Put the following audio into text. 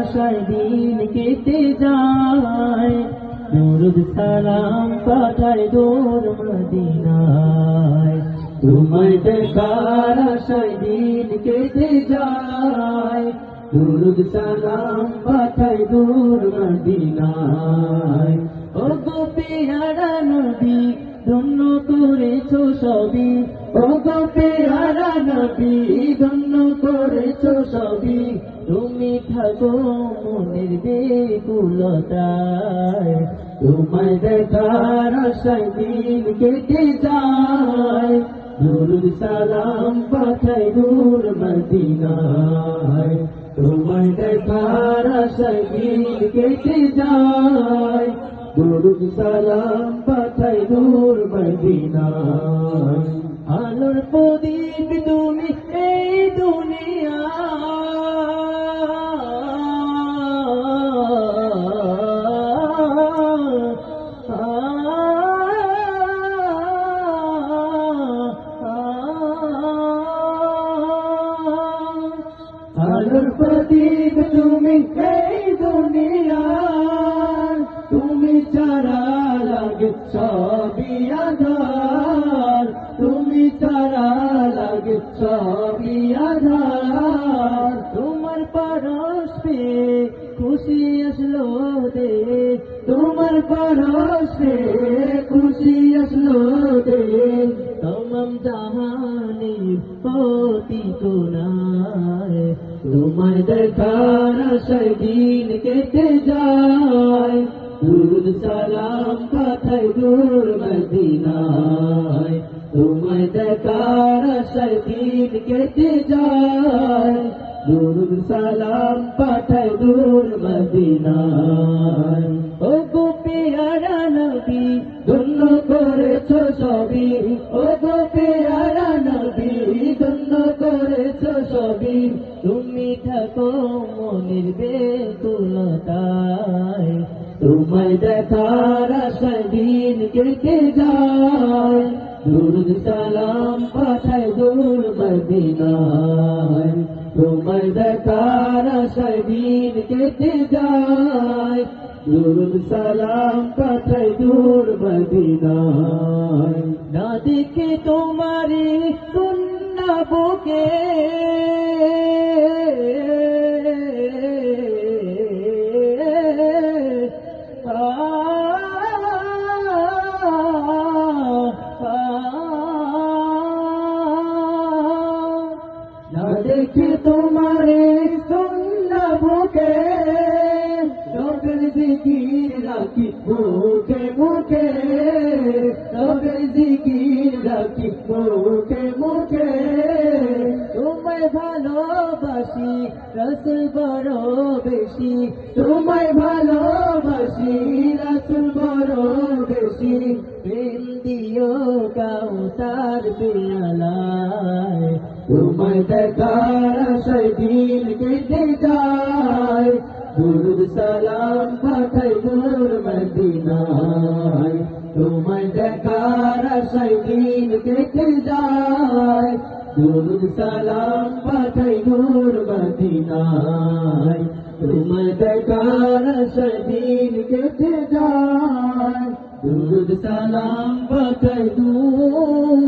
আশায় দিন কেটে যায়, দুরুদ সালাম পাঠায় দূর মদিনায়। তোমায় দেখার আশায় দিন কেটে যায়, দুরুদ সালাম পাঠায় দূর মদিনায়। ও গো পেয়ারা নবী ধন্য করেছো সবই, ও গো পেয়ারা নবী ধন্য করেছো সবই, তুমি থাকো মনের বেকুলতায়। তোমায় দেখার আশায় দিন কেটে যায়, দুরুদ সালাম পাঠায় দূর মদিনায়। তোমায় দেখার আশায় দিন কেটে যায়, দুরুদ সালাম পাঠায় দূর মদিনায়। আলোর প্রদীপ তুমি এই দুনিয়া, আলোর প্রদীপ তুমি এই দুনিয়া, তুমি ছাড়া লাগে সবই আঁধার, তুমি ছাড়া লাগে সবই আঁধার। তোমার পরশ পেয়ে খুশি আসলো দে, তোমার পরশ পেয়ে খুশি আসলো দে, তমাম জাহানের পতি কোনায়। তোমায় দেখার আশায় দিন কেটে যায়, দুরুদ সালাম পাঠায় দূর মদিনায়। তোমায় দেখার আশায় দিন কেটে যায়, দুরুদ সালাম পাঠায় দূর মদিনায়। ও গো পেয়ারা নবী ধন্য করেছো সবই, ও গো পেয়ারা নবী ধন্য করেছো সবই, তুমি থাকো মনের বেকুলতায়। তোমায় দেখার আশায় দিন কেটে যায়, দুরুদ সালাম পাঠায় দূর মদিনায়। তোমায় দেখার আশায় দিন কেটে যায়, দুরুদ সালাম পাঠায় দূর মদিনায়। না দেখে তোমারি সুন্না বুকে, না দেখে তোমারে সুন্না বুকে, রবের জিকির রাখি মুখে মুখে, রবের জিকির রাখি মুখে মুখে। তোমায় ভালোবাসি রাসূল বড় বেশি, তোমায় ভালোবাসি রাসূল বড় বেশি, প্রেম দিও কাউসার পেয়ালায়। তোমায় দেখার আশায় দিন কেটে যায়, দুরুদ সালাম পাঠায় দূর মদিনায়। তোমায় দেখার আশায় দিন কেটে যায়, দুরুদ সালাম পাঠায় দূর মদিনায়। তোমায় দেখার আশায় দিন কেটে যায়, দুরুদ সালাম পাঠায় দূর